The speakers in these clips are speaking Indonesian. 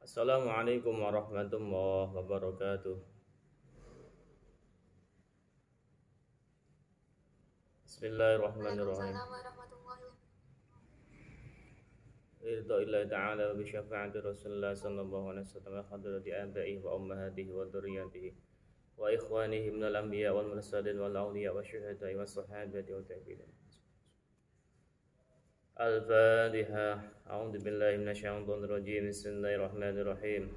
Assalamualaikum warahmatullahi wabarakatuh. Bismillahirrahmanirrahim. Waalaikumsalam warahmatullahi wabarakatuh. Ridha illahi ta'ala wa bi syafa'ati Rasulullah sallallahu alaihi wasallam wa hadrati abaihi wa ummahatihi wa dzurriyyatihi wa ikhwanihi minal anbiya wal mursalin wal awliya wa syuhada'i was sahabati wa tabi'in. Al-Fatihah. A'udzu billahi minasyaitonir rajim. Bismillahirrahmanirrahim.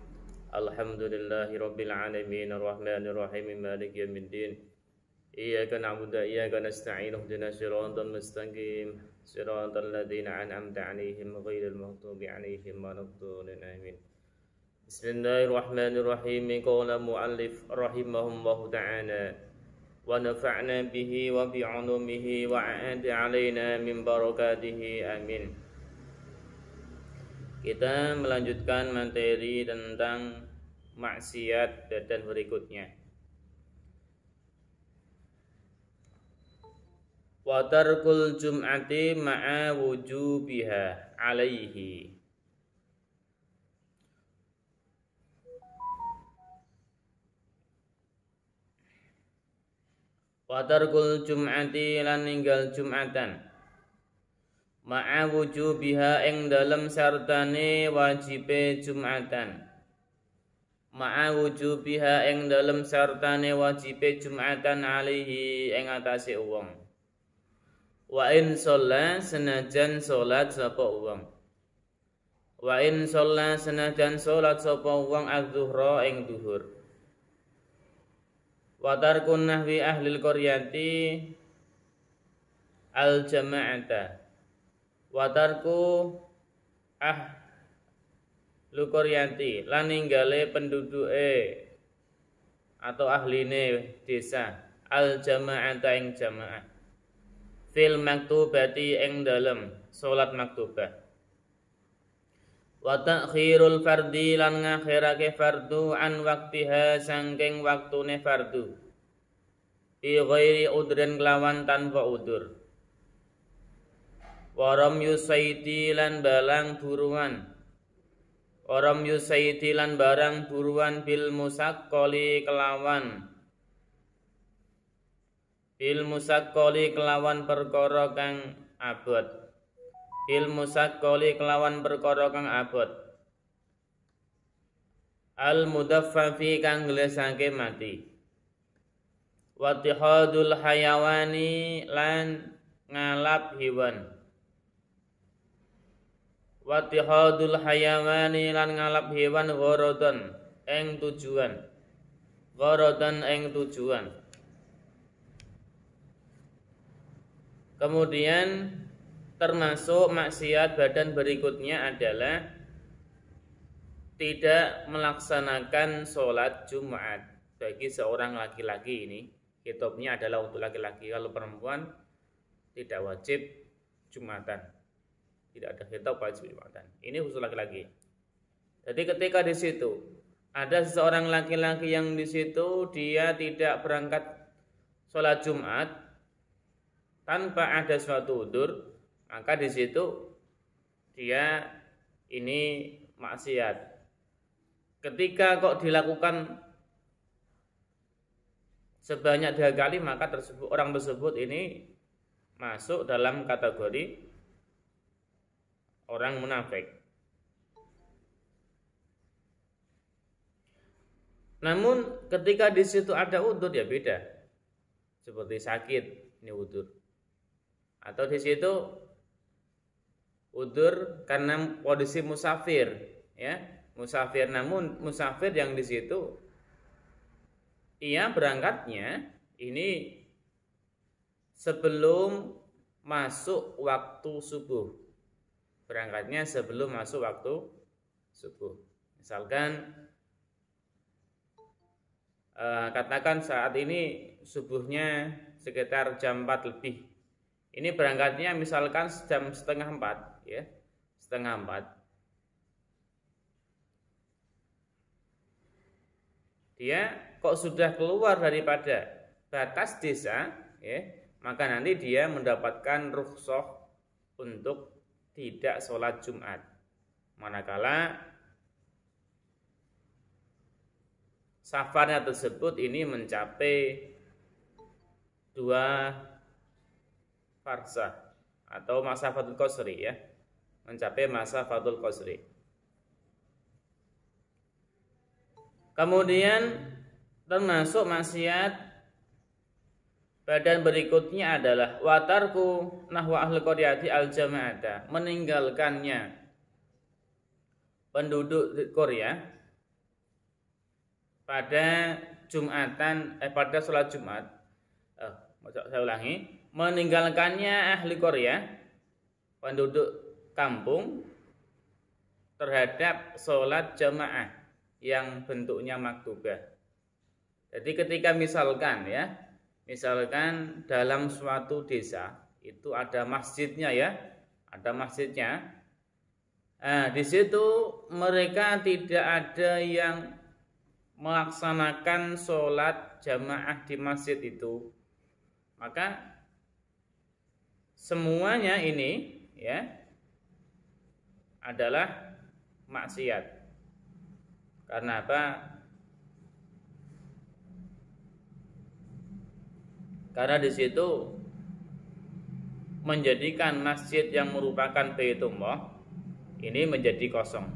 Alhamdulillahi rabbil alamin arrahmanir rahim maliki yaumiddin. Iyyaka na'budu wa iyyaka nasta'in ihdinas siratal mustaqim siratal ladzina an'amta 'alaihim ghairil maghdubi 'alaihim waladdallin amin. Bismillahirrahmanirrahim. Qala muallif rahimahullahu ta'ala wa nafa'na bihi wa bi 'ulumihi wa a'ada 'alaina min barakatihi amin. Kita melanjutkan materi tentang maksiat dan berikutnya. Wa tarkul jum'ati ma'a wujubiha 'alaihi. Wa tarkul jum'ati lan ninggal jum'atan ma'a wujubiha ing dalem sartane wajibe jum'atan. Ma'a wujubiha ing dalem sartane wajibe jum'atan 'alaihi ing atase wong. Wa in sholla senajan sholat sapa wong. Wa in sholla senajan sholat sapa wong az-zuhra ing zuhur. Wa tarkun nahwi ahlil qaryati al jama'ata. Wa tarku ahlu qaryati lan ninggale penduduke atau ahline desa al jama'ata ing jamaah. Fil maktubati ing dalem salat maktubah. Wa ta'khirul fardi lan ngakhirake fardu an waktiha sangking waktune fardu. Bi ghairi udrin kelawan tanpa udur. Waram yusaiti lan balang buruan. Waram yusaiti lan barang buruan bil musaqqali kelawan. Bil musaqqali kelawan perkara kang abot. Bil musaqqali kelawan perkara kang abot. Al mudaffafi kang glesake mati. Wattihadul hayawani lan ngalap hewan. Wattihadul hayawani lan ngalap hewan gharadan ing tujuan. Gharadan ing tujuan. Kemudian termasuk maksiat badan berikutnya adalah tidak melaksanakan sholat Jumat bagi seorang laki-laki. Ini kitabnya adalah untuk laki-laki. Kalau perempuan tidak wajib Jumatan, tidak ada kitab wajib Jumatan. Ini khusus laki-laki. Jadi ketika di situ ada seorang laki-laki yang di situ dia tidak berangkat sholat Jumat tanpa ada suatu udzur, maka di situ dia ini maksiat. Ketika kok dilakukan sebanyak 2 kali, maka orang tersebut ini masuk dalam kategori orang munafik. Namun ketika di situ ada udzur ya beda. Seperti sakit, ini udzur. Atau di situ udzur karena kondisi musafir, ya, musafir. Namun musafir yang di situ ia berangkatnya ini sebelum masuk waktu subuh. Berangkatnya sebelum masuk waktu subuh. Misalkan katakan saat ini subuhnya sekitar jam 4 lebih. Ini berangkatnya misalkan jam setengah 4, ya, setengah 4. Dia kok sudah keluar daripada batas desa, ya, maka nanti dia mendapatkan rukhsah untuk tidak sholat Jumat. Manakala safarnya tersebut ini mencapai 2 farsah atau masafatul qasri ya, mencapai masafatul qasri. Kemudian termasuk maksiat badan berikutnya adalah watarku nahwa ahli qaryati al jama'ata, meninggalkannya penduduk Korea pada pada sholat Jumat. Saya ulangi, meninggalkannya ahli Korea, penduduk kampung, terhadap sholat jamaah yang bentuknya maktubah. Jadi ketika misalkan dalam suatu desa itu ada masjidnya ya, ada masjidnya. Nah, di situ mereka tidak ada yang melaksanakan sholat jamaah di masjid itu, maka semuanya ini ya adalah maksiat. Karena apa? Karena di situ menjadikan masjid yang merupakan Baitullah ini menjadi kosong.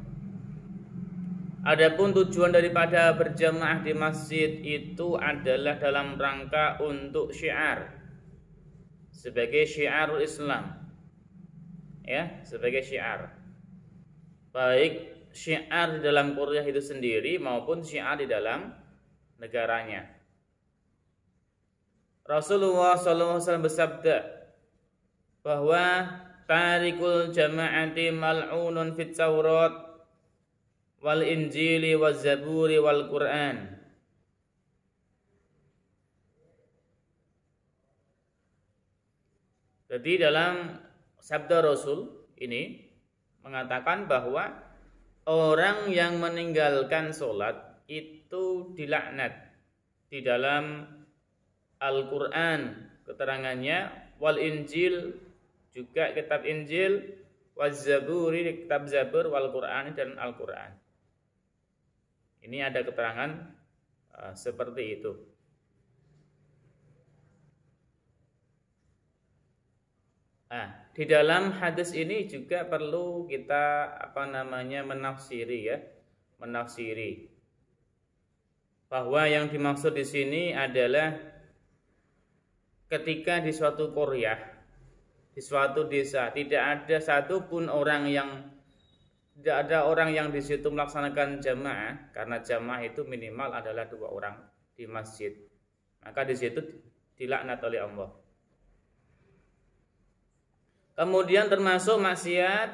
Adapun tujuan daripada berjamaah di masjid itu adalah dalam rangka untuk syiar, sebagai syiarul Islam, ya, sebagai syiar. Baik syiar di dalam Korea itu sendiri maupun syiar di dalam negaranya. Rasulullah SAW bersabda bahwa tarikul jama'ati mal'unun fit Taurat wal Injili wal Zaburi wal Quran. Jadi dalam sabda Rasul ini mengatakan bahwa orang yang meninggalkan sholat itu dilaknat. Di dalam Al-Quran keterangannya, wal Injil juga kitab Injil, wal Zaburi kitab Zabur, wal Quran dan Al-Quran. Ini ada keterangan seperti itu. Nah, di dalam hadis ini juga perlu kita menafsiri bahwa yang dimaksud di sini adalah ketika di suatu qaryah, di suatu desa tidak ada satupun orang yang di situ melaksanakan jamaah, karena jamaah itu minimal adalah 2 orang di masjid, maka di situ dilaknat oleh Allah. Kemudian termasuk maksiat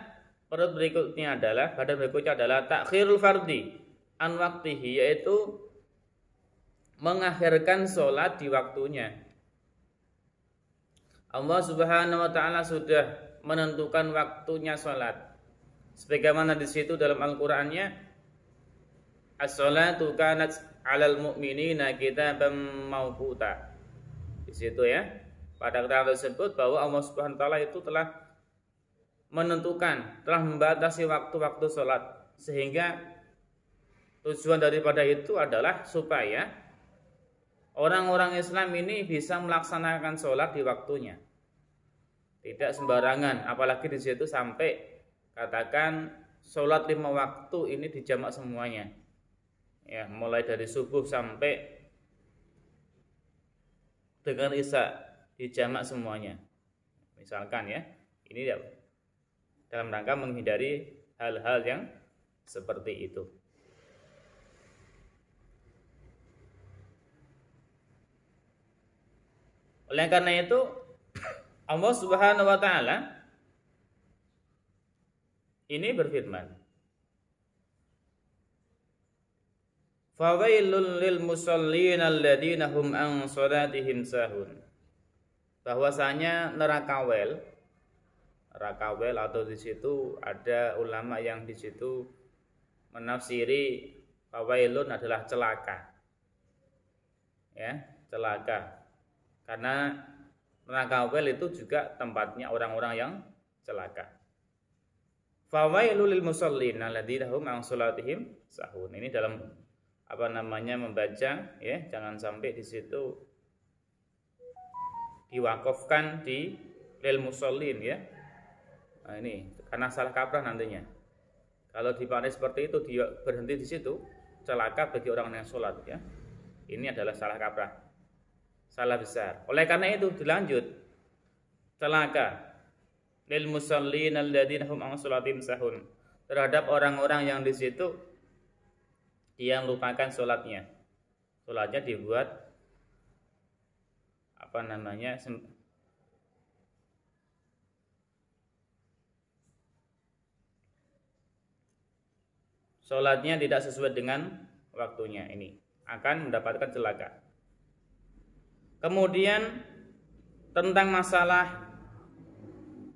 badan berikutnya adalah takhirul fardi an waqtihi, yaitu mengakhirkan sholat di waktunya. Allah Subhanahu wa taala sudah menentukan waktunya sholat. Sebagaimana di situ dalam Al-Qur'annya, as-sholatu kanat 'alal mu'minina kitaban mawquta. Di situ ya, pada keterangan tersebut bahwa Allah Subhanahu wa taala itu telah menentukan, telah membatasi waktu-waktu sholat, sehingga tujuan daripada itu adalah supaya orang-orang Islam ini bisa melaksanakan sholat di waktunya, tidak sembarangan. Apalagi di situ sampai katakan sholat 5 waktu ini dijamak semuanya, ya, mulai dari subuh sampai dengan isya dijamak semuanya. Misalkan ya, ini dalam rangka menghindari hal-hal yang seperti itu. Oleh karena itu Allah Subhanahu wa taala ini berfirman, fawailul lil musallin alladziina hum an shalatihim sahun. Bahwasanya neraka wel atau di situ ada ulama yang di situ menafsiri fawailun adalah celaka. Ya, celaka. Karena neraka wel itu juga tempatnya orang-orang yang celaka. Fawailul lil musallin alladziina hum an shalatihim sahun. Ini dalam membaca ya, jangan sampai di situ diwakafkan di lil musallin ya. Nah, ini karena salah kaprah nantinya. Kalau dipakai seperti itu dia berhenti di situ, celaka bagi orang yang sholat ya. Ini adalah salah kaprah, salah besar. Oleh karena itu dilanjut, celaka lil musallin alladzina hum an sholatim sahun, terhadap orang-orang yang di situ dia melupakan sholatnya. Sholatnya dibuat sholatnya tidak sesuai dengan waktunya, ini akan mendapatkan celaka. Kemudian tentang masalah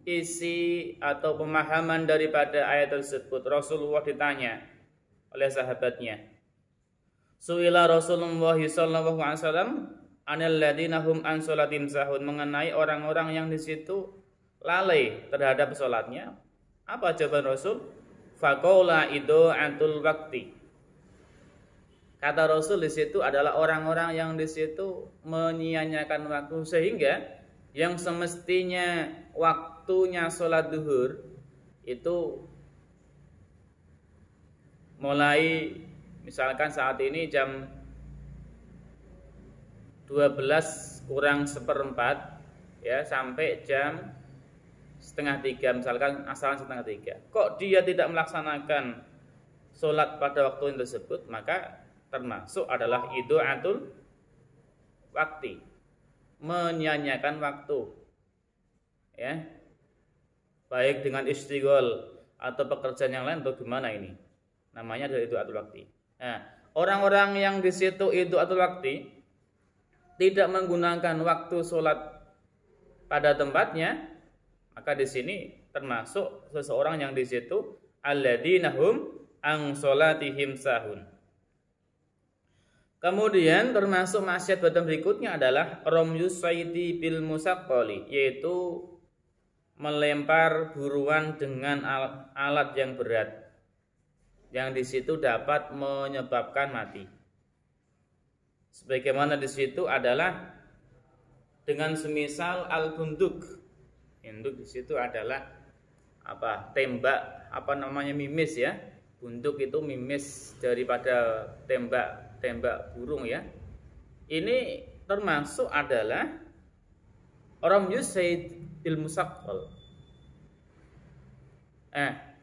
isi atau pemahaman daripada ayat tersebut, Rasulullah ditanya oleh sahabatnya, Su'ila Rasulullah sallallahu alaihi wasallam anil ladzina hum an sholatim sahun, mengenai orang-orang yang di situ lalai terhadap sholatnya. Apa jawaban Rasul? Faqaula ida'atul waqti. Kata Rasul di situ adalah orang-orang yang di situ menyia-nyiakan waktu, sehingga yang semestinya waktunya sholat duhur itu mulai misalkan saat ini jam 12 kurang seperempat ya, sampai jam setengah 3, misalkan asalan setengah 3, kok dia tidak melaksanakan sholat pada waktu tersebut, maka termasuk adalah ida'atul waktu, menyia-nyiakan waktu ya, baik dengan istighol atau pekerjaan yang lain atau gimana, ini namanya adalah ida'atul waktu. Nah, orang-orang yang di situ ida'atul waktu tidak menggunakan waktu sholat pada tempatnya, maka di sini termasuk seseorang yang di situ alladzina hum an sholatihim sahun. Kemudian termasuk maksiat badan berikutnya adalah ramyus sayti bil musaqqali, yaitu melempar buruan dengan alat yang berat, yang di situ dapat menyebabkan mati. Sebagaimana di situ adalah dengan semisal al-bunduk. Bunduk di situ adalah tembak, mimis ya. Bunduk itu mimis daripada tembak burung ya. Ini termasuk adalah ramyus sayd bil musaqqal.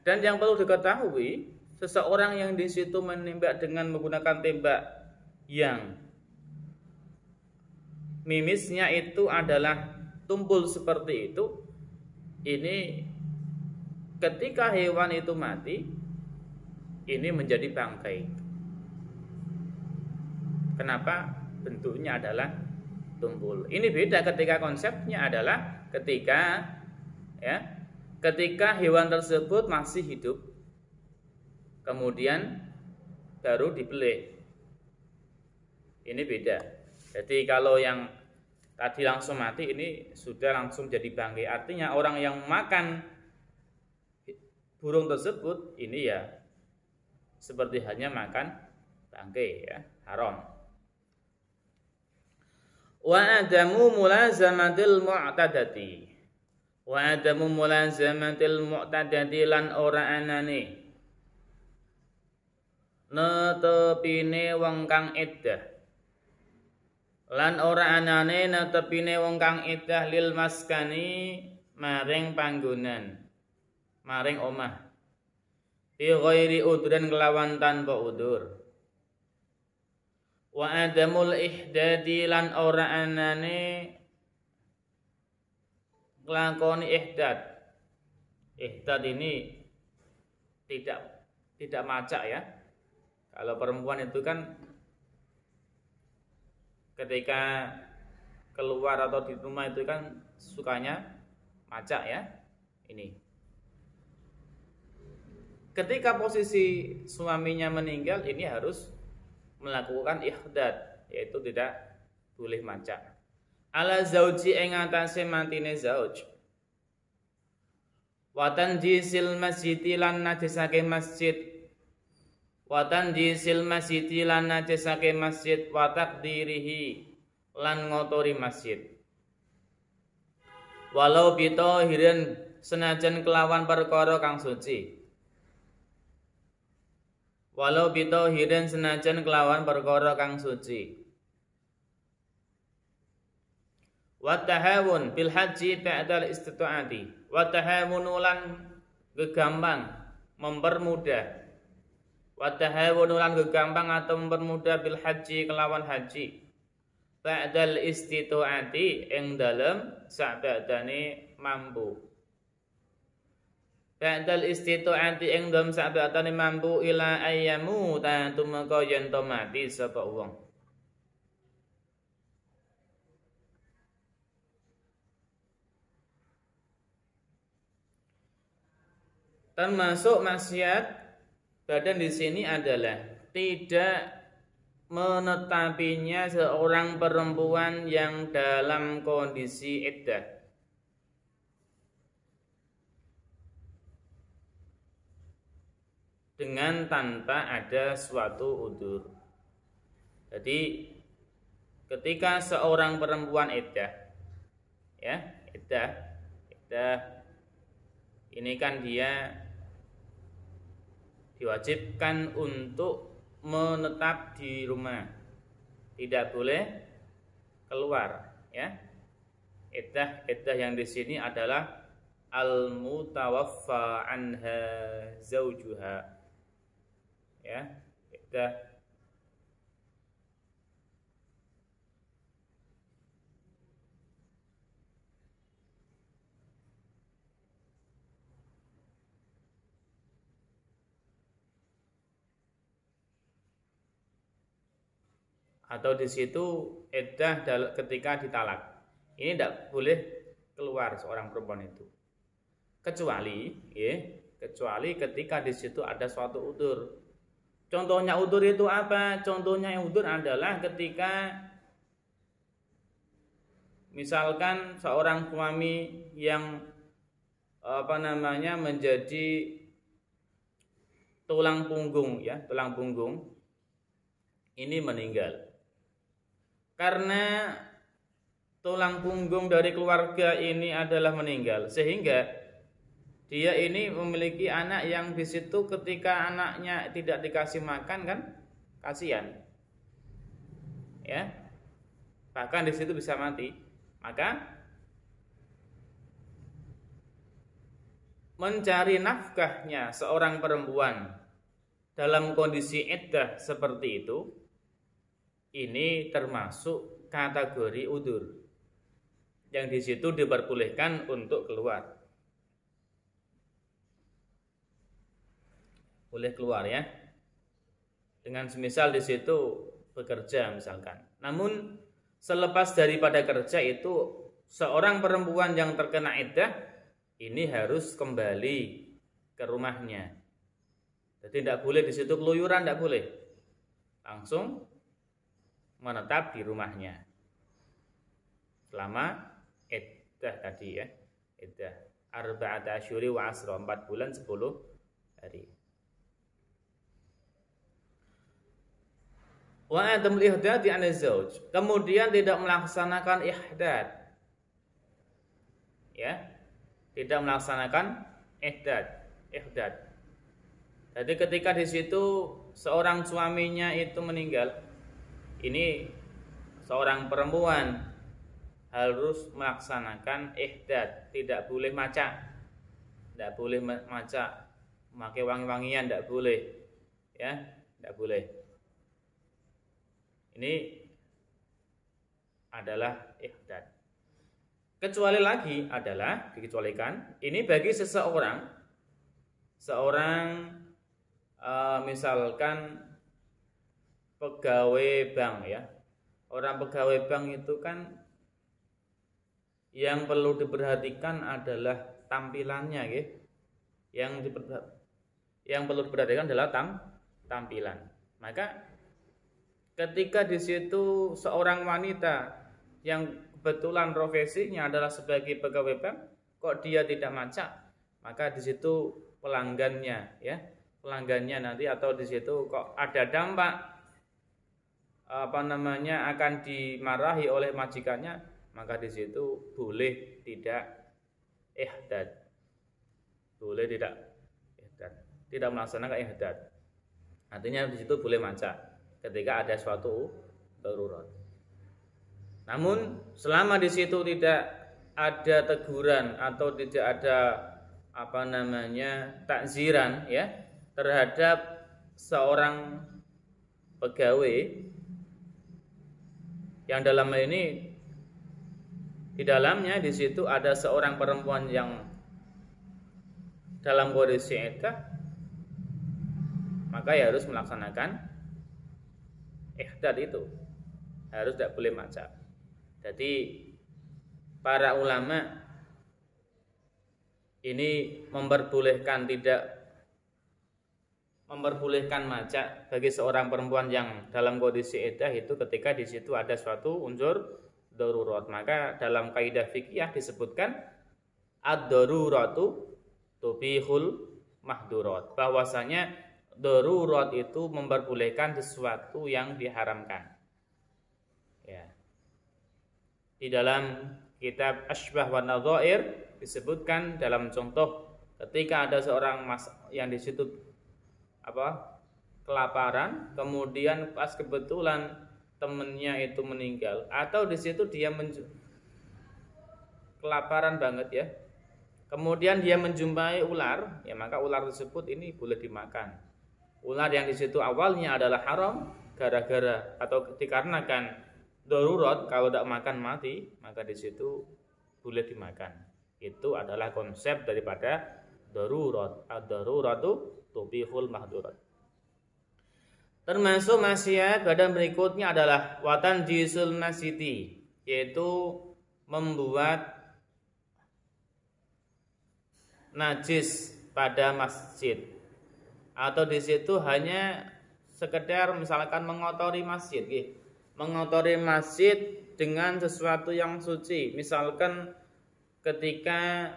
Dan yang perlu diketahui, seseorang yang di situ menembak dengan menggunakan tembak yang mimisnya itu adalah tumpul seperti itu, ini ketika hewan itu mati, ini menjadi bangkai. Kenapa? Bentuknya adalah tumpul. Ini beda ketika konsepnya adalah ketika hewan tersebut masih hidup, kemudian baru dibelih. Ini beda. Jadi kalau yang tadi langsung mati, ini sudah langsung jadi bangkai. Artinya orang yang makan burung tersebut ini ya seperti hanya makan bangkai ya, haram. Wa adamu mulazamatil mu'tadati. Wa adamu mulazamatil mu'tadati lan ora anane netepine wong kang iddah. Lan ora anane netepine wong kang iddah lil maskani maring panggonan, maring omah, bi ghairi udran kelawan tanpa udur. Wa adamul ihdadi lan ora anane nglakoni ihdad. Ihdad ini tidak macak ya. Kalau perempuan itu kan ketika keluar atau di rumah itu kan sukanya macak ya. Ini ketika posisi suaminya meninggal, ini harus melakukan ihdad, yaitu tidak boleh macak. Ala zauji ing atase mantine zauj. Wa tanjisil masjid lan najisake masjid. wa tanjisil masjidi lan najisake masjid, wa taqdirihi lan ngotori masjid. Walau bitahirin senajan kelawan perkara kang suci. Walau bitahirin senajan kelawan perkara kang suci. Wa tahawun bil haji ba'dal istita'ati. Wa tahawun lan gegampang mempermudah. Wa tahawun lan gegampang atau mempermudah bil haji kelawan haji. Ba'dal istita'ati ing dalem sabadane mampu. Ba'dal istita'ati ing dalem sabadane mampu ila ayyamu ta tumeka yen to mati sapa wong. Termasuk maksiat badan di sini adalah tidak menetapinya seorang perempuan yang dalam kondisi iddah. Dengan tanpa ada suatu udzur. Jadi ketika seorang perempuan iddah, ya, iddah ini kan dia diwajibkan untuk menetap di rumah, tidak boleh keluar, ya. Iddah yang di sini adalah al-mutawaffa anha zaujuha, ya, iddah. Atau di situ iddah ketika ditalak. Ini tidak boleh keluar seorang perempuan itu. Kecuali ketika di situ ada suatu udzur. Contohnya udzur itu apa? Contohnya udzur adalah ketika misalkan seorang suami yang menjadi tulang punggung, ya, tulang punggung ini meninggal. Karena tulang punggung dari keluarga ini adalah meninggal, sehingga dia ini memiliki anak yang di situ ketika anaknya tidak dikasih makan kan kasihan, ya, bahkan di situ bisa mati. Maka mencari nafkahnya seorang perempuan dalam kondisi iddah seperti itu, ini termasuk kategori udzur yang di situ diperbolehkan untuk keluar. Boleh keluar, ya. Dengan semisal di situ bekerja misalkan. Namun selepas daripada kerja itu seorang perempuan yang terkena iddah ini harus kembali ke rumahnya. Jadi tidak boleh di situ keluyuran, tidak boleh. Langsung menetap di rumahnya selama iddah tadi, ya. Iddah arba'ata asyhuri wa asra, 4 bulan 10 hari. Wa adamul ihdad an zauj, kemudian tidak melaksanakan ihdad, ya, tidak melaksanakan ihdad. Jadi ketika di situ seorang suaminya itu meninggal, ini seorang perempuan harus melaksanakan ihdad, tidak boleh maca, memakai wangi-wangian tidak boleh, ya, tidak boleh. Ini adalah ihdad. Kecuali lagi adalah dikecualikan ini bagi seorang misalkan pegawai bank, ya. Orang pegawai bank itu kan yang perlu diperhatikan adalah tampilannya, ya. Yang perlu diperhatikan adalah tampilan. Maka ketika di situ seorang wanita yang kebetulan profesinya adalah sebagai pegawai bank, kok dia tidak maca, maka di situ pelanggannya, ya, pelanggannya nanti, atau di situ kok ada dampak akan dimarahi oleh majikannya, maka di situ boleh tidak ihdad. Boleh tidak ihdad. Tidak melaksanakan ihdad. Artinya di situ boleh maca ketika ada suatu darurat. Namun selama di situ tidak ada teguran atau tidak ada takziran ya terhadap seorang pegawai yang dalam hal ini di dalamnya di situ ada seorang perempuan yang dalam kondisi iddah, maka ya harus melaksanakan ihdad itu, harus tidak boleh maca. Jadi para ulama ini memperbolehkan maca bagi seorang perempuan yang dalam kondisi iddah itu ketika di situ ada suatu unsur darurat. Maka dalam kaidah fikih disebutkan ad-daruratu tubihul mahdurat, bahwasanya darurat itu memperbolehkan sesuatu yang diharamkan. Ya. Di dalam kitab Asybah wa Nadhair disebutkan dalam contoh ketika ada seorang yang di situ kelaparan, kemudian pas kebetulan temennya itu meninggal, atau di situ dia kelaparan banget ya, kemudian dia menjumpai ular, ya maka ular tersebut ini boleh dimakan. Ular yang di situ awalnya adalah haram gara-gara atau dikarenakan darurat, kalau tidak makan mati, maka di situ boleh dimakan. Itu adalah konsep daripada darurat. Ad-daruratu tubihul mahdurat. Termasuk maksiat badan berikutnya adalah watan jisul masjidi, yaitu membuat najis pada masjid, atau di situ hanya sekedar misalkan mengotori masjid, mengotori masjid dengan sesuatu yang suci, misalkan ketika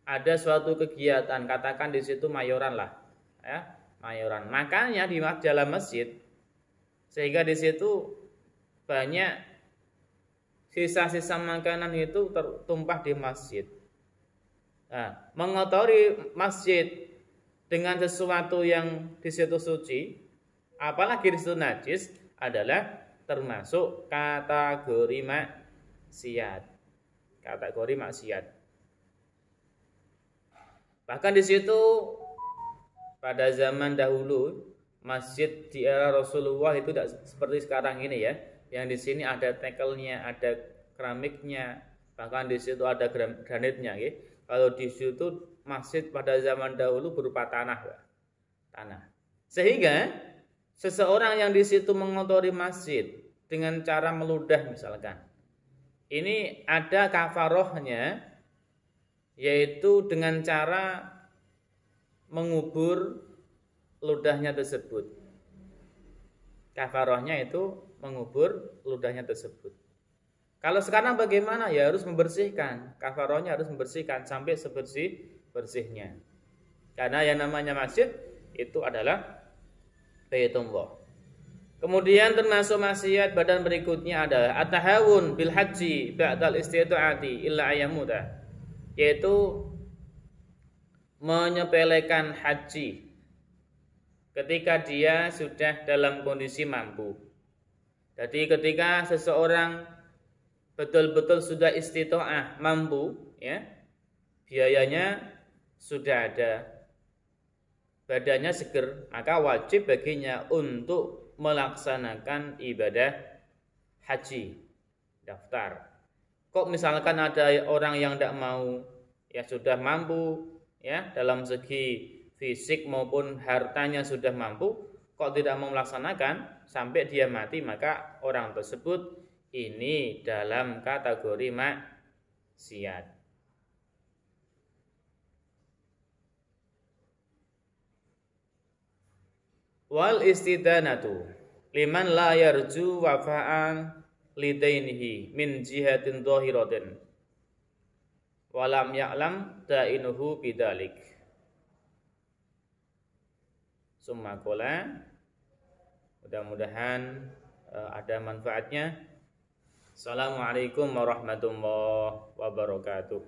ada suatu kegiatan, katakan di situ mayoran lah, ya, mayoran. Makanya di dalam masjid, sehingga di situ banyak sisa-sisa makanan itu tertumpah di masjid. Nah, mengotori masjid dengan sesuatu yang di situ suci, apalagi di situ najis, adalah termasuk kategori maksiat. Kategori maksiat. Bahkan di situ pada zaman dahulu masjid di era Rasulullah itu tidak seperti sekarang ini ya. Yang di sini ada tekelnya, ada keramiknya, bahkan di situ ada granitnya. Kalau di situ masjid pada zaman dahulu berupa tanah. Sehingga seseorang yang di situ mengotori masjid dengan cara meludah misalkan, ini ada kafarohnya, yaitu dengan cara mengubur ludahnya tersebut. Kafarohnya itu mengubur ludahnya tersebut. Kalau sekarang bagaimana? Ya harus membersihkan. Kafarohnya harus membersihkan sampai sebersih-bersihnya. Karena yang namanya masjid itu adalah Baitullah. Kemudian termasuk maksiat badan berikutnya adalah at-tahawun bil haji ba'dal istita'ati illa ayyamuda, yaitu menyepelekan haji ketika dia sudah dalam kondisi mampu. Jadi ketika seseorang betul-betul sudah istita'ah, mampu ya, biayanya sudah ada, badannya seger, maka wajib baginya untuk melaksanakan ibadah haji, daftar. Kok misalkan ada orang yang tidak mau, ya sudah mampu ya dalam segi fisik maupun hartanya sudah mampu, kok tidak mau melaksanakan sampai dia mati, maka orang tersebut ini dalam kategori maksiat. Wal istidanatu liman la yarju wafa'an lidainihi min jihatin dhahiratin walam ya'lam da'inuhu bidalik. summa qala. Mudah-mudahan ada manfaatnya. Assalamualaikum warahmatullahi wabarakatuh.